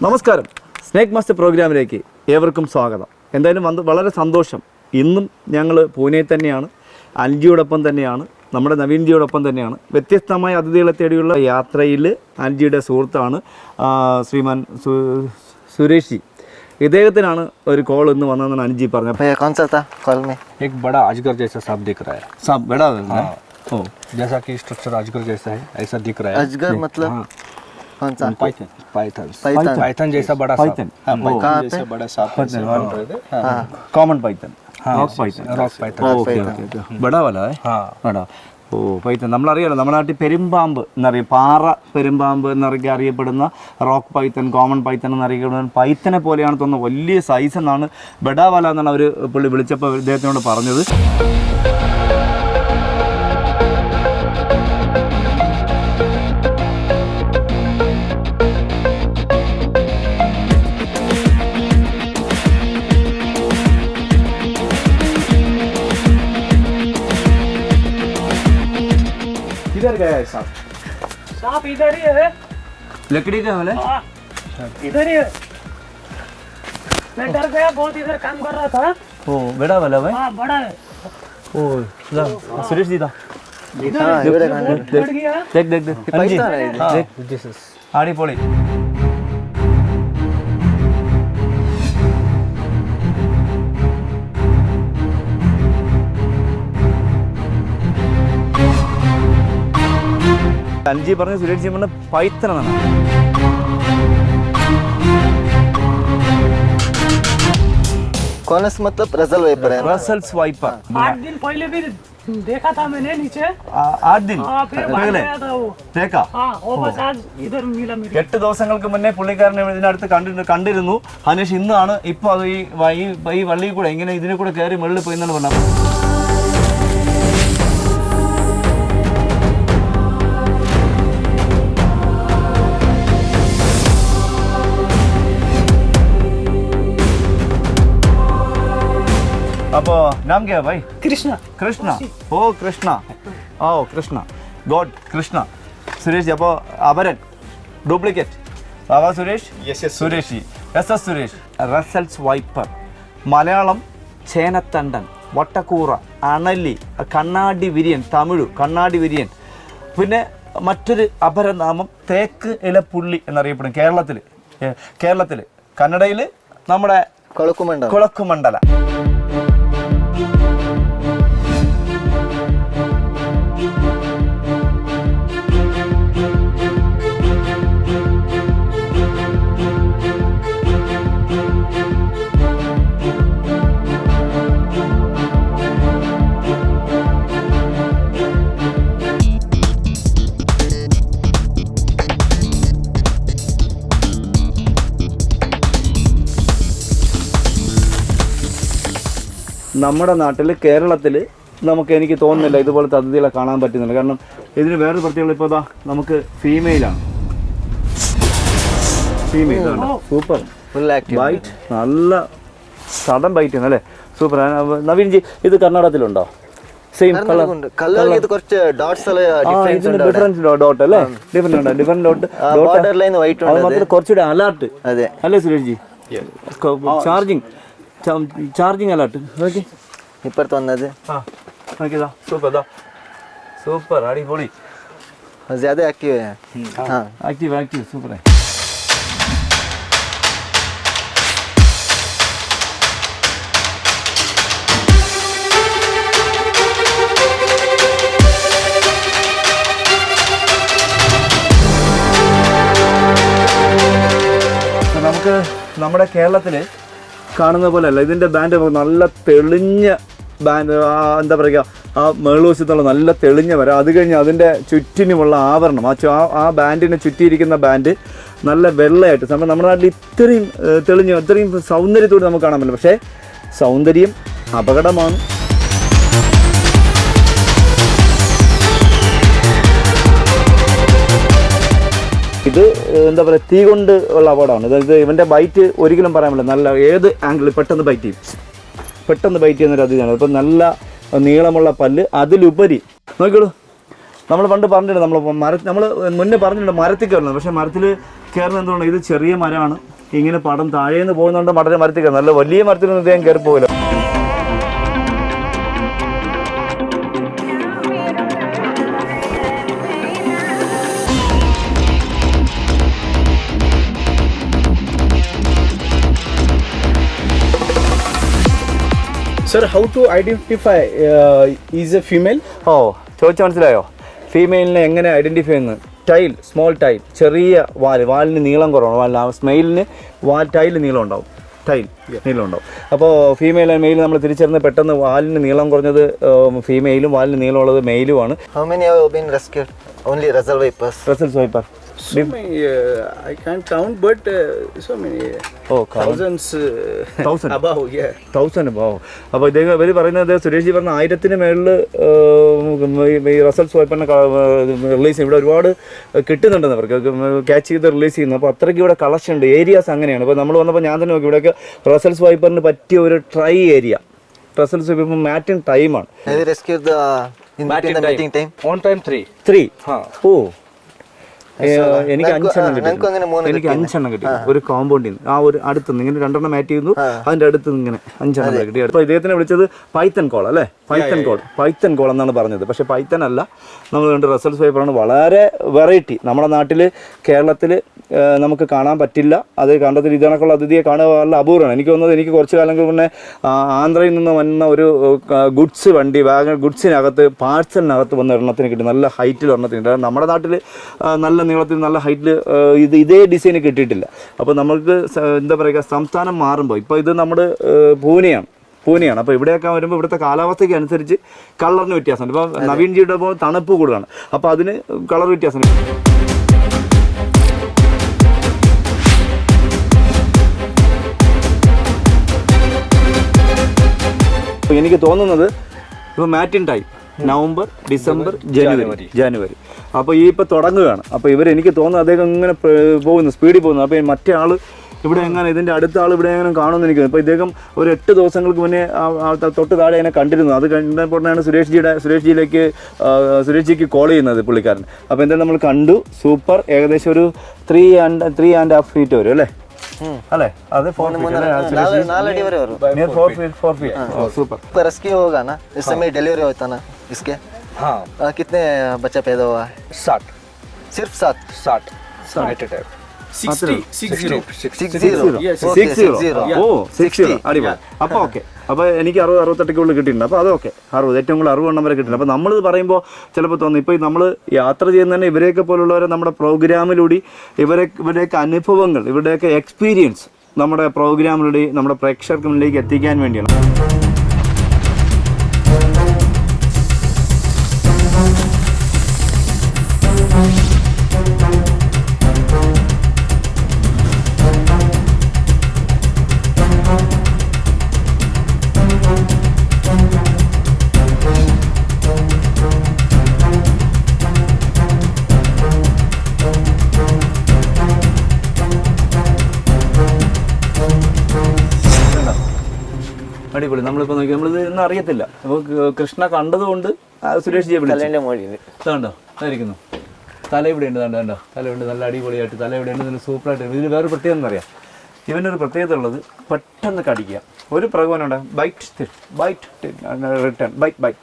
നമസ്കാരം, snake master പ്രോഗ്രാമിലേക്ക് ഏവർക്കും സ്വാഗതം. എന്തായാലും വളരെ സന്തോഷം. ഇന്നും ഞങ്ങൾ പൂനെയിൽ തന്നെയാണ്, അൻജിയോടൊപ്പം തന്നെയാണ്, നമ്മുടെ നവീൻജിയോടൊപ്പം തന്നെയാണ്. വ്യത്യസ്തമായ അതിഥികളെ തേടിയുള്ള യാത്രയിൽ അൻജിയുടെ സുഹൃത്താണ് ശ്രീമാൻ സുരേഷ്. ഇദ്ദേഹത്തിനാണ് ഒരു കോൾ ഇന്ന് വന്നതെന്നാണ് അൻജി പറഞ്ഞത്. एक बड़ा अजगर जैसा सांप दिख रहा है. सांप बड़ा है? ओ जैसा कि स्ट्रक्चर अजगर जैसा है ऐसा दिख रहा है. अजगर मतलब कौन सा? पाइथन जैसा बड़ा सांप. पाइथन जैसा बड़ा सांप. Common Python, rock Python. Okay okay, बड़ा वाला है. हाँ बड़ा. ഓ പൈത്തൻ നമ്മളറിയാലോ, നമ്മുടെ നാട്ടിൽ പെരുമ്പാമ്പ് എന്നറിയാം, പാറ പെരുമ്പാമ്പ് എന്നൊക്കെ അറിയപ്പെടുന്ന റോക്ക് പൈത്തൻ, കോമൺ പൈത്തൻ എന്നറിയപ്പെടുന്ന പൈത്തനെ പോലെയാണ് തോന്നുന്നത്. വലിയ സൈസ് എന്നാണ് ബെഡാവാല എന്നാണ് അവർ പുള്ളി വിളിച്ചപ്പോൾ ഇദ്ദേഹത്തിനോട് പറഞ്ഞത്. इधर गया है सांप? सांप इधर ही है. लकड़ी का है? इधर ही है. मैं डर गया बहुत, इधर काम कर रहा था. ओ बड़ा वाला भाई. हाँ बड़ा है. ओ सुरेश जी था. हाँ इवरे कांड बढ़ गया. देख देख देख पाइथन है ये. देख आड़ी पोड़ी. അൻജി പറഞ്ഞ സുരേഷ് ജി പറഞ്ഞ പൈത്തൻ എന്നാണ്. कॉनस मतलब रसल वाइपर है. Russell's wiper. 8 दिन पहले भी देखा था मैंने नीचे. 8 दिन हाँ फिर भाग गया था वो. देखा? हाँ वो बस आज इधर मिला मेरे. 8 ദിവസങ്ങൾക്ക് മുന്നേ പുള്ളിക്കാരനെ ഇതിനടുത്ത് കണ്ടിരുന്നു. അതിനുശേഷം ഇന്നാണ് ഇപ്പോൾ അത് ഈ വള്ളിയിൽ കൂടെ ഇങ്ങനെ ഇതിനെ കൂടെ കയറി മുകളിൽ പോയി എന്നാണ് പറഞ്ഞത്. അപ്പോൾ നാം ക്യാ ഭായ്? कृष्णा. കൃഷ്ണ. ഓ കൃഷ്ണ. ഓ കൃഷ്ണ, ഗോഡ് കൃഷ്ണ. സുരേഷ്, അപ്പോൾ അപരൻ duplicate Baba Suresh. Suresh S Suresh. Russell's viper, Malayalam ചേനത്തണ്ടൻ, വട്ടക്കൂറ, അണലി, കണ്ണാടി വിരിയൻ, തമിഴ് കണ്ണാടി വിരിയൻ. പിന്നെ മറ്റൊരു അപരനാമം തേക്ക് ഇലപ്പുള്ളി എന്നറിയപ്പെടും കേരളത്തിൽ. കന്നഡയിൽ നമ്മുടെ കൊളക്കുമണ്ഡല. നമ്മുടെ നാട്ടിൽ കേരളത്തിൽ എനിക്ക് തോന്നുന്നില്ല ഇതുപോലത്തെ അതിഥികളെ കാണാൻ പറ്റുന്നില്ല. കാരണം ഇതിന് വേറൊരു പ്രത്യേകത, ഇപ്പോൾ ഇതാ നമുക്ക് ഫീമെയിലാണ്. ഫീമെയിൽ സൂപ്പർ ബൈറ്റ്, നല്ല സഡൻ ബൈറ്റ് ആണ് അല്ലേ, സൂപ്പർ. നവീൻജി, ഇത് കർണാടകത്തിലുണ്ടോ? സെയിം ഡോട്ട് അല്ലേ? Different dot. കുറച്ചുകൂടെ അലർട്ട് അല്ലേ Suresh G? Charging alert. Okay, ഇപ്പുറത്ത് വന്നത് സൂപ്പർ അടിപൊളി. ज़्यादा एक्टिव है. हाँ एक्टिव സൂപ്പർ. നമുക്ക് നമ്മുടെ കേരളത്തിൽ കാണുന്ന പോലെ അല്ല ഇതിൻ്റെ ബാൻഡ്. നല്ല തെളിഞ്ഞ ബാൻഡ്, എന്താ പറയുക, ആ മേളുവശത്തുള്ള നല്ല തെളിഞ്ഞ വരാം. അത് കഴിഞ്ഞ് അതിൻ്റെ ചുറ്റിനുമുള്ള ആവരണം, ആ ബാൻഡിനെ ചുറ്റിയിരിക്കുന്ന ബാൻഡ് നല്ല വെള്ളയായിട്ട്. നമ്മുടെ നാട്ടിൽ ഇത്രയും ഇത്രയും സൗന്ദര്യത്തോടെ നമുക്ക് കാണാൻ പറ്റില്ല. പക്ഷേ സൗന്ദര്യം അപകടമാണ്. ഇത് എന്താ പറയുക, തീ കൊണ്ട് ഉള്ള അപകടമാണ്. അതായത് ഇവൻ്റെ ബൈറ്റ് ഒരിക്കലും പറയാൻ പറ്റില്ല. നല്ല ഏത് ആംഗിളിൽ പെട്ടെന്ന് ബൈറ്റ് ചെയ്യുന്നൊരു അതിഥിയാണ്. ഇപ്പം നല്ല നീളമുള്ള പല്ല്, അതിലുപരി നോക്കിക്കോളൂ നമ്മൾ പണ്ട് പറഞ്ഞിട്ടുണ്ട് നമ്മൾ മുന്നേ പറഞ്ഞിട്ടുണ്ട് മരത്തിൽ കയറുന്നത്. പക്ഷേ മരത്തിൽ കയറുന്നത് എന്തുകൊണ്ട് ഇത് ചെറിയ മരമാണ്, ഇങ്ങനെ പടം താഴേന്ന് പോകുന്നതുകൊണ്ട് മരത്തിൽ കയറുന്നത്. നല്ല വലിയ മരത്തിലൊന്നും ഇദ്ദേഹം കയറി പോകില്ല. Sir, how to identify is a female? ഓ, ചോദിച്ചാൽ മനസ്സിലായോ? ഫീമെയിലിനെ എങ്ങനെ ഐഡൻറ്റിഫൈ ചെയ്യുന്നത്? ടൈൽ, സ്മോൾ ടൈൽ, ചെറിയ വാലിന് നീളം കുറവാണ്. സ്മെയിലിന് ടൈൽ നീളം ഉണ്ടാവും, നീളം ഉണ്ടാവും. അപ്പോൾ ഫീമെയിൽ ആൻഡ് മെയിൽ നമ്മൾ തിരിച്ചറിഞ്ഞ് പെട്ടെന്ന് വാലിന് നീളം കുറഞ്ഞത് ഫീമെയിലും വാലിന് നീളമുള്ളത് മെയിലുമാണ്. How many have been rescued? Only Russell Vipers. Russell viper. So many, I can't count, but so many. ഓ, Thousands. 1000 Above, yeah. 1000 അബവ്. അപ്പോൾ ഇവർ പറയുന്നത് സുരേഷ് ജി പറഞ്ഞ 1000-ന് മേളിൽ ഈ റസൽ സ്വൈപ്പറിനെ റിലീസ് ചെയ്യും. ഇവിടെ ഒരുപാട് കിട്ടുന്നുണ്ടെന്ന് അവർക്ക് ക്യാച്ച് ചെയ്ത് റിലീസ് ചെയ്യുന്നു. അപ്പോൾ അത്രയ്ക്ക് ഇവിടെ കളക്ഷൻ ഉണ്ട്. ഏരിയാസ് അങ്ങനെയാണ്. ഇപ്പോൾ നമ്മൾ വന്നപ്പോൾ ഞാൻ തന്നെ നോക്കി ഇവിടെയൊക്കെ റസൽ സ്വൈപ്പറിന് പറ്റിയ ഒരു ട്രൈ ഏരിയ. റസൽ സ്വൈപ്പർ മാറ്റിംഗ് ടൈമാണ്. Have you rescued the in between the mating time? On time 3. 3. हाँ. ഓ, എനിക്ക് 5 എണ്ണം ഞങ്ങൾക്ക് അങ്ങനെ കിട്ടി. 3 എനിക്ക് 5 എണ്ണം കിട്ടി ഒരു കോമ്പൗണ്ടിൽ നിന്ന്. ആ ഒരു അടുത്തുനിന്ന് ഇങ്ങനെ 2 എണ്ണം മാറ്റ് ചെയ്യുന്നു, അതിൻ്റെ അടുത്ത് ഇങ്ങനെ 5 എണ്ണം കിട്ടി. അപ്പോൾ ഇദ്ദേഹത്തിനെ വിളിച്ചത് പൈത്തൺ കോൾ അല്ലേ? പൈത്തൺ കോൾ എന്നാണ് പറഞ്ഞത്. പക്ഷേ പൈത്തൺ അല്ല, നമ്മൾ കണ്ട് റസൽ സ്വൈപ്പറാണ്. വളരെ വെറൈറ്റി. നമ്മുടെ നാട്ടിൽ കേരളത്തിൽ നമുക്ക് കാണാൻ പറ്റില്ല. അത് കണ്ടത്തിൽ ഇതണക്കുള്ള അതിഥിയെ കാണുക വളരെ അപൂർവമാണ്. എനിക്ക് തോന്നുന്നത് എനിക്ക് കുറച്ച് കാലങ്ങൾക്ക് മുന്നേ ആന്ധ്രയിൽ നിന്ന് വന്ന ഒരു ഗുഡ്സ് വണ്ടി വാഗൺ ഗുഡ്സിനകത്ത് പാഴ്സലിനകത്ത് വന്ന എണ്ണത്തിന് കിട്ടി. നല്ല ഹൈറ്റിൽ എണ്ണത്തിന് കിട്ടി. നമ്മുടെ നാട്ടിൽ നല്ല നീളത്തിൽ നല്ല ഹൈറ്റിൽ ഇതേ ഡിസൈൻ കിട്ടിയിട്ടില്ല. അപ്പോൾ നമുക്ക് എന്താ പറയുക, സംസ്ഥാനം മാറുമ്പോൾ ഇപ്പോൾ ഇത് നമ്മുടെ പൂനെയാണ്. അപ്പോൾ ഇവിടെയൊക്കെ വരുമ്പോൾ ഇവിടുത്തെ കാലാവസ്ഥയ്ക്ക് അനുസരിച്ച് കളറിന് വ്യത്യാസമുണ്ട്. ഇപ്പോൾ നവീൻജിയുടെ ഇപ്പോൾ തണുപ്പ് കൂടുതലാണ്, അപ്പോൾ അതിന് കളർ വ്യത്യാസമുണ്ട്. അപ്പോൾ എനിക്ക് തോന്നുന്നത് ഇപ്പോൾ മാറ്റിൻ ടൈം നവംബർ, ഡിസംബർ, ജനുവരി. അപ്പോൾ ഈ ഇപ്പോൾ തുടങ്ങുകയാണ്. അപ്പോൾ എനിക്ക് തോന്നുന്നു അദ്ദേഹം ഇങ്ങനെ പോകുന്നു, സ്പീഡിൽ പോകുന്നു. അപ്പോൾ മറ്റേ ആൾ ഇവിടെ എങ്ങനെ ഇതിൻ്റെ അടുത്ത ആൾ ഇവിടെ എങ്ങനെ കാണുമെന്ന് എനിക്ക്. അപ്പോൾ ഇദ്ദേഹം ഒരു 8 ദിവസങ്ങൾക്ക് മുന്നേ തൊട്ട് താഴെ എന്നെ കണ്ടിരുന്നു. അത് കഴിഞ്ഞപ്പോഴാണ് സുരേഷ് ജിക്ക് കോൾ ചെയ്യുന്നത് പുള്ളിക്കാരൻ. അപ്പോൾ എന്തായാലും നമ്മൾ കണ്ടു. സൂപ്പർ. ഏകദേശം ഒരു 3.5 feet വരും അല്ലേ? अले अदे 4 फीट नाल अड़ी वरे वरू नियर 4 फीट सुपर पर रेस्क्यू होगा ना इस समय डिलीवरी होता ना इसके हाँ कितने बच्चा पैदा हुआ है 60 सिर्फ 60 एट ए टाइम 60 അടിപൊളി. അപ്പോൾ ഓക്കെ, അപ്പോൾ എനിക്ക് 60-68 കിട്ടിയിട്ടുണ്ട്. അപ്പോൾ അതൊക്കെ 60 ഏറ്റവും കൂടുതൽ 60 എണ്ണം വരെ കിട്ടിയിട്ടുണ്ട്. അപ്പോൾ നമ്മളിത് പറയുമ്പോൾ ചിലപ്പോൾ തോന്നും ഇപ്പോൾ നമ്മൾ യാത്ര ചെയ്യുന്ന തന്നെ ഇവരെയൊക്കെ പോലുള്ളവരെ നമ്മുടെ പ്രോഗ്രാമിലൂടെ ഇവരുടെയൊക്കെ അനുഭവങ്ങൾ ഇവരുടെയൊക്കെ എക്സ്പീരിയൻസ് നമ്മുടെ പ്രോഗ്രാമിലൂടെ നമ്മുടെ പ്രേക്ഷകർക്ക് മുന്നിലേക്ക് എത്തിക്കാൻ വേണ്ടിയാണ്. അടിപൊളി. നമ്മളിപ്പോൾ നോക്കി നമ്മളിത് ഒന്നും അറിയത്തില്ല. അപ്പോൾ കൃഷ്ണ കണ്ടതുകൊണ്ട് സുരേഷ് ജി വിളിച്ചു. ആയിരിക്കുന്നു തല ഇവിടെ ഉണ്ട്, കണ്ടോ തല ഉണ്ട്, നല്ല അടിപൊളിയായിട്ട് തല ഇവിടെ ഉണ്ട്, നല്ല സൂപ്പറായിട്ട്. ഇതിന് വേറൊരു പ്രത്യേകത എന്നറിയാം, ഇവനൊരു പ്രത്യേകത ഉള്ളത് പെട്ടെന്ന് കടിക്കുക. ഒരു പ്രകോപനമുണ്ട്, ബൈറ്റ് റിട്ടേൺ ബൈറ്റ്.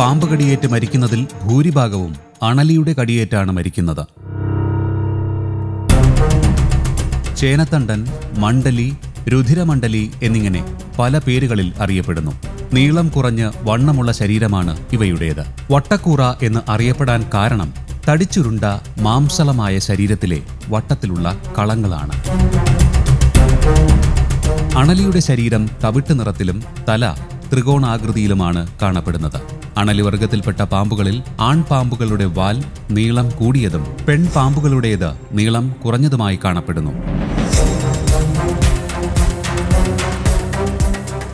പാമ്പ് കടിയേറ്റ് മരിക്കുന്നതിൽ ഭൂരിഭാഗവും അണലിയുടെ കടിയേറ്റാണ് മരിക്കുന്നത്. ചേനത്തണ്ടൻ, മണ്ഡലി, രുധിരമണ്ഡലി എന്നിങ്ങനെ പല പേരുകളിൽ അറിയപ്പെടുന്നു. നീളം കുറഞ്ഞ് വണ്ണമുള്ള ശരീരമാണ് ഇവയുടേത്. വട്ടക്കൂറ എന്ന് അറിയപ്പെടാൻ കാരണം തടിച്ചുരുണ്ട മാംസളമായ ശരീരത്തിലെ വട്ടത്തിലുള്ള കളങ്ങളാണ്. അണലിയുടെ ശരീരം തവിട്ട് നിറത്തിലും തല ത്രികോണാകൃതിയിലുമാണ് കാണപ്പെടുന്നത്. അണലിവർഗത്തിൽപ്പെട്ട പാമ്പുകളിൽ ആൺപാമ്പുകളുടെ വാൽ നീളം കൂടിയതും പെൺപാമ്പുകളുടേത് നീളം കുറഞ്ഞതുമായി കാണപ്പെടുന്നു.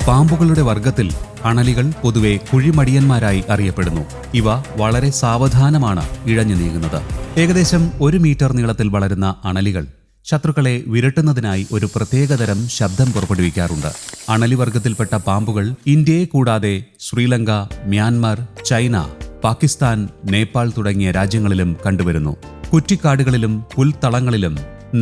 പാമ്പുകളുടെ വർഗത്തിൽ അണലികൾ പൊതുവെ കുഴിമടിയന്മാരായി അറിയപ്പെടുന്നു. ഇവ വളരെ സാവധാനമാണ് ഇഴഞ്ഞു നീങ്ങുന്നത്. ഏകദേശം 1 മീറ്റർ നീളത്തിൽ വളരുന്ന അണലികൾ ശത്രുക്കളെ വിരട്ടുന്നതിനായി ഒരു പ്രത്യേകതരം ശബ്ദം പുറപ്പെടുവിക്കാറുണ്ട്. അണലിവർഗത്തിൽപ്പെട്ട പാമ്പുകൾ ഇന്ത്യയെ കൂടാതെ ശ്രീലങ്ക, മ്യാൻമർ, ചൈന, പാകിസ്ഥാൻ, നേപ്പാൾ തുടങ്ങിയ രാജ്യങ്ങളിലും കണ്ടുവരുന്നു. കുറ്റിക്കാടുകളിലും പുൽത്തളങ്ങളിലും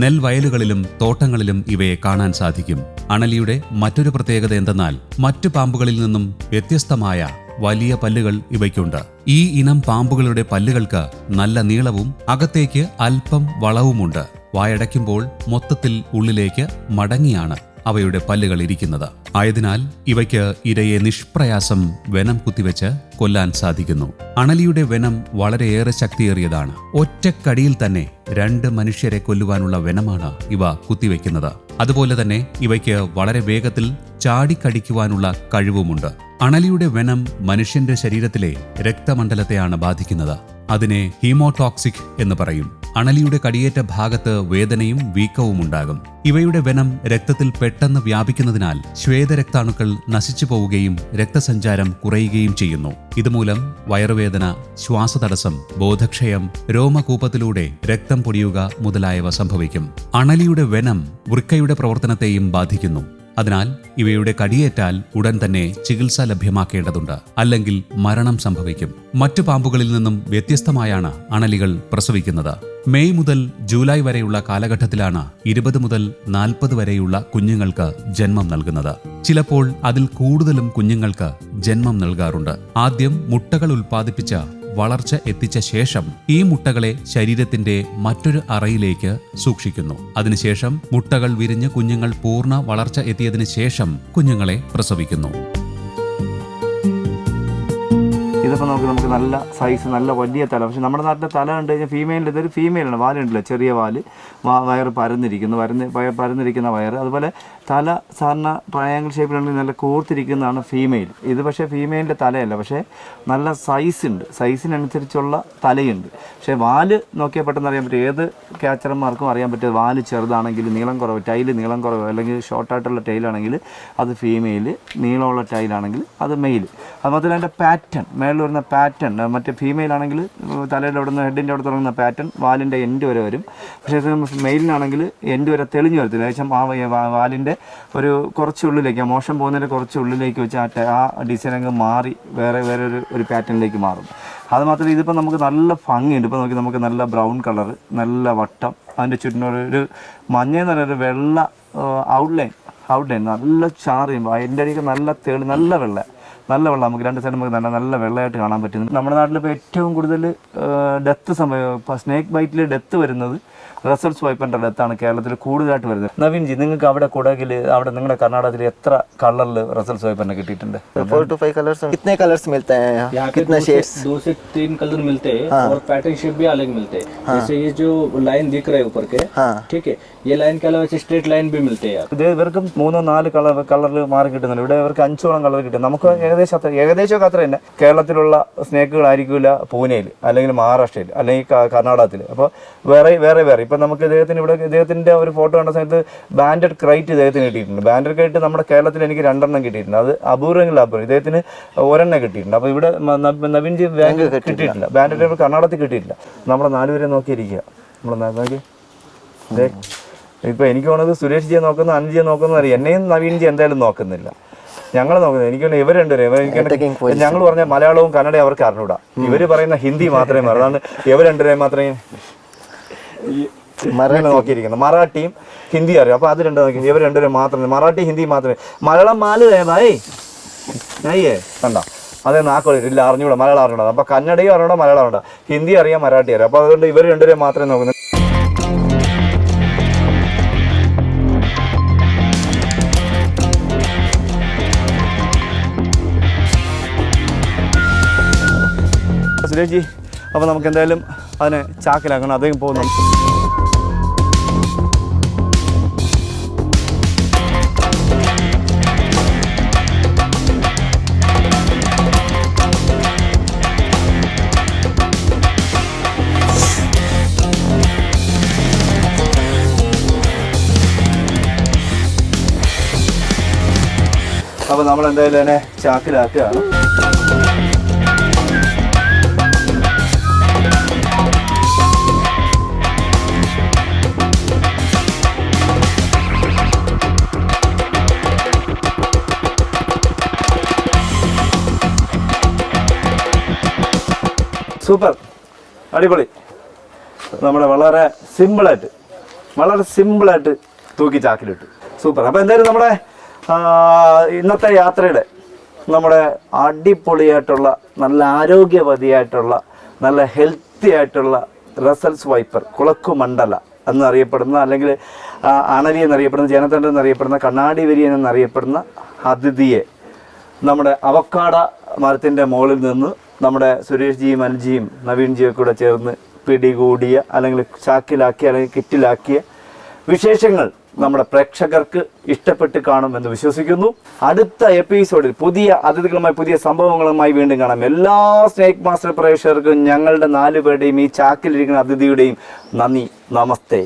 നെൽവയലുകളിലും തോട്ടങ്ങളിലും ഇവയെ കാണാൻ സാധിക്കും. അണലിയുടെ മറ്റൊരു പ്രത്യേകത എന്തെന്നാൽ മറ്റു പാമ്പുകളിൽ നിന്നും വ്യത്യസ്തമായ വലിയ പല്ലുകൾ ഇവയ്ക്കുണ്ട്. ഈ ഇനം പാമ്പുകളുടെ പല്ലുകൾക്ക് നല്ല നീളവും അകത്തേക്ക് അല്പം വളവുമുണ്ട്. വായടയ്ക്കുമ്പോൾ മൊത്തത്തിൽ ഉള്ളിലേക്ക് മടങ്ങിയാണ് അവയുടെ പല്ലുകൾ ഇരിക്കുന്നത്. ആയതിനാൽ ഇവയ്ക്ക് ഇരയെ നിഷ്പ്രയാസം വെനം കുത്തിവെച്ച് കൊല്ലാൻ സാധിക്കുന്നു. അണലിയുടെ വെനം വളരെയേറെ ശക്തിയേറിയതാണ്. ഒറ്റക്കടിയിൽ തന്നെ 2 മനുഷ്യരെ കൊല്ലുവാനുള്ള വെനമാണ് ഇവ കുത്തിവെക്കുന്നത്. അതുപോലെ തന്നെ ഇവയ്ക്ക് വളരെ വേഗത്തിൽ ചാടിക്കടിക്കുവാനുള്ള കഴിവുമുണ്ട്. അണലിയുടെ വെനം മനുഷ്യന്റെ ശരീരത്തിലെ രക്തമണ്ഡലത്തെയാണ് ബാധിക്കുന്നത്. അതിനെ ഹീമോടോക്സിക് എന്ന് പറയും. അണലിയുടെ കടിയേറ്റ ഭാഗത്ത് വേദനയും വീക്കവും ഉണ്ടാകും. ഇവയുടെ വെനം രക്തത്തിൽ പെട്ടെന്ന് വ്യാപിക്കുന്നതിനാൽ ശ്വേതരക്താണുക്കൾ നശിച്ചു പോവുകയും രക്തസഞ്ചാരം കുറയുകയും ചെയ്യുന്നു. ഇതുമൂലം വയറുവേദന, ശ്വാസതടസ്സം, ബോധക്ഷയം, രോമകൂപത്തിലൂടെ രക്തം പൊടിയുക മുതലായവ സംഭവിക്കും. അണലിയുടെ വെനം വൃക്കയുടെ പ്രവർത്തനത്തെയും ബാധിക്കുന്നു. അതിനാൽ ഇവയുടെ കടിയേറ്റാൽ ഉടൻ തന്നെ ചികിത്സ ലഭ്യമാക്കേണ്ടതുണ്ട്, അല്ലെങ്കിൽ മരണം സംഭവിക്കും. മറ്റു പാമ്പുകളിൽ നിന്നും വ്യത്യസ്തമായാണ് അണലികൾ പ്രസവിക്കുന്നത്. മെയ് മുതൽ ജൂലൈ വരെയുള്ള കാലഘട്ടത്തിലാണ് 20 മുതൽ 40 വരെയുള്ള കുഞ്ഞുങ്ങൾക്ക് ജന്മം നൽകുന്നത്. ചിലപ്പോൾ അതിൽ കൂടുതലും കുഞ്ഞുങ്ങൾക്ക് ജന്മം നൽകാറുണ്ട്. ആദ്യം മുട്ടകൾ ഉൽപ്പാദിപ്പിച്ച വളർച്ച എത്തിച്ച ശേഷം ഈ മുട്ടകളെ ശരീരത്തിന്റെ മറ്റൊരു അറയിലേക്ക് സൂക്ഷിക്കുന്നു. അതിനുശേഷം മുട്ടകൾ വിരിഞ്ഞ് കുഞ്ഞുങ്ങൾ പൂർണ്ണ വളർച്ച എത്തിയതിനു ശേഷം കുഞ്ഞുങ്ങളെ പ്രസവിക്കുന്നു. ഇതിപ്പോൾ നമുക്ക് നല്ല സൈസ്, നല്ല വലിയ തല. പക്ഷെ നമ്മുടെ നാട്ടിലെ തല കണ്ടു കഴിഞ്ഞാൽ ഫീമെയിലിൽ ഇതൊരു ഫീമെയിലാണ്. വാലുണ്ടല്ലോ, ചെറിയ വാല്, വയറ് പരന്നിരിക്കുന്ന വയറ്. അതുപോലെ തല സാധാരണ ട്രയാങ്കിൾ ഷേപ്പിലുണ്ടെങ്കിൽ നല്ല കൂർത്തിരിക്കുന്നതാണ് ഫീമെയിൽ. ഇത് പക്ഷേ ഫീമെയിലിൻ്റെ തലയല്ല, പക്ഷേ നല്ല സൈസ് ഉണ്ട്. സൈസിനനുസരിച്ചുള്ള തലയുണ്ട്. പക്ഷേ വാല് നോക്കിയാൽ പെട്ടെന്ന് അറിയാൻ പറ്റും. ഏത് ക്യാച്ചർമാർക്കും അറിയാൻ പറ്റും വാല് ചെറുതാണെങ്കിൽ, നീളം കുറവ്, ടൈല് നീളം കുറവ്, അല്ലെങ്കിൽ ഷോർട്ടായിട്ടുള്ള ടൈലാണെങ്കിൽ അത് ഫീമെയിൽ, നീളമുള്ള ടൈലാണെങ്കിൽ അത് മെയിൽ. അതുമാത്രമല്ല അതിൻ്റെ പാറ്റേൺ, മേളിൽ വരുന്ന പാറ്റേൺ, മറ്റേ ഫീമെയിൽ ആണെങ്കിൽ തലയുടെ അവിടെ നിന്ന് ഹെഡിൻ്റെ അവിടെ തുടങ്ങുന്ന പാറ്റേൺ വാലിൻ്റെ എൻഡ് വരെ വരും. പക്ഷേ മെയിലിനാണെങ്കിൽ എൻഡ് വരെ തെളിഞ്ഞു വരത്തില്ല. ഏകദേശം ആ വാലിൻ്റെ ഒരു കുറച്ചുള്ളിലേക്ക്, മോശം പോകുന്നതിൻ്റെ കുറച്ചുള്ളിലേക്ക് വെച്ച് ആ ഡിസൈൻ അങ്ങ് മാറി വേറെ ഒരു പാറ്റേണിലേക്ക് മാറും. അതുമാത്രമല്ല ഇതിപ്പോൾ നമുക്ക് നല്ല ഭംഗിയുണ്ട്. ഇപ്പോൾ നോക്കി നമുക്ക് നല്ല ബ്രൗൺ കളർ, നല്ല വട്ടം, അതിൻ്റെ ചുറ്റിനൊരു മഞ്ഞയെന്ന് പറഞ്ഞൊരു വെള്ള ഔട്ട്ലൈൻ നല്ല ചാറ് ചെയ്യുമ്പോൾ അതിൻ്റെ അടിയൊക്കെ നല്ല വെള്ള നമുക്ക് 2 സൈഡ് നമുക്ക് നല്ല വെള്ളമായിട്ട് കാണാൻ പറ്റുന്നു. നമ്മുടെ നാട്ടിലിപ്പോൾ ഏറ്റവും കൂടുതൽ ഡെത്ത് ഇപ്പോൾ സ്നേക്ക് ബൈറ്റിൽ ഡെത്ത് വരുന്നത് റസൽ സ്വൈപ്പറിൻ്റെ ഡെത്താണ് കേരളത്തിൽ കൂടുതലായിട്ട് വരുന്നത്. നവീൻജി, നിങ്ങൾക്ക് അവിടെ കുടകിൽ, അവിടെ നിങ്ങളുടെ കർണാടകത്തിൽ എത്ര കളറിൽ റസൽ സ്വൈപ്പറിനെ കിട്ടിയിട്ടുണ്ട്? 4 to 5 कलर्स. कितने कलर्स मिलते हैं यहाँ? कितने शेड्स? 2 से 3 कलर मिलते हैं और पैटर्न शेप भी अलग मिलते हैं. जैसे ये जो लाइन दिख रहे हैं ऊपर के, ठीक है, ये लाइन के अलावा स्ट्रेट लाइन भी मिलते हैं. ഇവർക്കും 3-4 കളറിൽ മാറി കിട്ടുന്നുണ്ട്. ഇവിടെ ഇവർക്ക് 5ഓളം കളർ കിട്ടും. നമുക്ക് ഏകദേശമൊക്കെ അത്ര തന്നെ. കേരളത്തിലുള്ള സ്നേക്കുകളായിരിക്കില്ല പൂനെയിൽ, അല്ലെങ്കിൽ മഹാരാഷ്ട്രയിൽ, അല്ലെങ്കിൽ കർണാടകത്തിൽ. അപ്പോൾ വേറെ ഇപ്പം നമുക്ക് ഇദ്ദേഹത്തിൻ്റെ ഒരു ഫോട്ടോ കണ്ട സമയത്ത് ബാൻഡഡ് ക്രൈറ്റ് ഇദ്ദേഹത്തിന് കിട്ടിയിട്ടുണ്ട്. ബാൻഡഡ് ക്രൈറ്റ് നമ്മുടെ കേരളത്തിൽ എനിക്ക് 2 കിട്ടിയിട്ടുണ്ട്. അത് അപൂർവങ്ങളിൽ അപൂർവം. ഇദ്ദേഹത്തിന് 1 കിട്ടിയിട്ടുണ്ട്. അപ്പോൾ ഇവിടെ നവീൻജി ബാങ്ക് കിട്ടിയിട്ടില്ല. ബാൻഡഡ് കർണാടകത്തിൽ കിട്ടിയിട്ടില്ല. നമ്മളെ 4 പേരെ നോക്കിയിരിക്കുക. നോക്കി ഇപ്പോൾ എനിക്ക് തോന്നുന്നത് സുരേഷ് ജിയെ നോക്കുന്നു, അനിൽജിയെ നോക്കുന്നു അറിയാം. എന്നെയും നവീൻജി എന്തായാലും നോക്കുന്നില്ല. ഞങ്ങൾ നോക്കുന്നത് എനിക്ക് ഇവർ രണ്ടുപേരും ഞങ്ങൾ പറഞ്ഞ മലയാളവും കന്നഡയും അവർക്ക് അറിഞ്ഞൂടാ. ഇവർ പറയുന്ന ഹിന്ദി മാത്രമേ അറിയൂ. അതാണ് ഇവർ രണ്ടുപേരും മാത്രമേ നോക്കിയിരിക്കുന്നത്. മറാഠിയും ഹിന്ദി അറിയാം. അപ്പോൾ അത് രണ്ടും നോക്കി. ഇവർ രണ്ടുപേരും മാത്രമേ, മറാഠി ഹിന്ദി മാത്രമേ. മലയാളം മാല് ഏതായി അയ്യേ കണ്ട അതേ നാക്കോളില്ല അറിഞ്ഞൂടാ മലയാളം അറിഞ്ഞൂടാ. അപ്പോൾ കന്നഡയും അറിയണോ മലയാളം അറിയണ്ട, ഹിന്ദി അറിയാം മറാഠി അറിയാം. അപ്പോൾ അതുകൊണ്ട് ഇവർ രണ്ടുപേരും മാത്രമേ നോക്കുന്നത്. സുരേഷ് ജി, അപ്പോൾ നമുക്ക് എന്തായാലും അതിനെ ചാക്കിലാക്കണം. അദ്ദേഹം പോകുന്നു. അപ്പോൾ നമ്മൾ എന്തായാലും അതിനെ ചാക്കിലാക്കുകയാണ്. സൂപ്പർ, അടിപൊളി. നമ്മുടെ വളരെ സിമ്പിളായിട്ട് തൂക്കി ചാക്കിലിട്ടു. സൂപ്പർ. അപ്പോൾ എന്തായാലും നമ്മുടെ ഇന്നത്തെ യാത്രയുടെ നമ്മുടെ അടിപൊളിയായിട്ടുള്ള നല്ല ആരോഗ്യവതിയായിട്ടുള്ള നല്ല ഹെൽത്തി ആയിട്ടുള്ള റസൽസ് വൈപ്പർ കുളക്കുമണ്ഡല എന്നറിയപ്പെടുന്ന, അല്ലെങ്കിൽ അണലി എന്നറിയപ്പെടുന്ന, ജനതണ്ട് എന്നറിയപ്പെടുന്ന, കണ്ണാടി വരിയൻ എന്നറിയപ്പെടുന്ന അതിഥിയെ നമ്മുടെ അവക്കാട മരത്തിൻ്റെ മുകളിൽ നിന്ന് നമ്മുടെ സുരേഷ് ജിയും അൽജിയും നവീൻ ജിയും കൂടെ ചേർന്ന് പിടികൂടിയ, അല്ലെങ്കിൽ ചാക്കിലാക്കിയ, അല്ലെങ്കിൽ കിറ്റിലാക്കിയ വിശേഷങ്ങൾ നമ്മുടെ പ്രേക്ഷകർക്ക് ഇഷ്ടപ്പെട്ട് കാണുമെന്ന് വിശ്വസിക്കുന്നു. അടുത്ത എപ്പിസോഡിൽ പുതിയ അതിഥികളുമായി പുതിയ സംഭവങ്ങളുമായി വീണ്ടും കാണാം. എല്ലാ സ്നേക് മാസ്റ്റർ പ്രേക്ഷകർക്കും ഞങ്ങളുടെ 4 പേരുടെയും ഈ ചാക്കിലിരിക്കുന്ന അതിഥിയുടെയും നന്ദി. നമസ്തേ.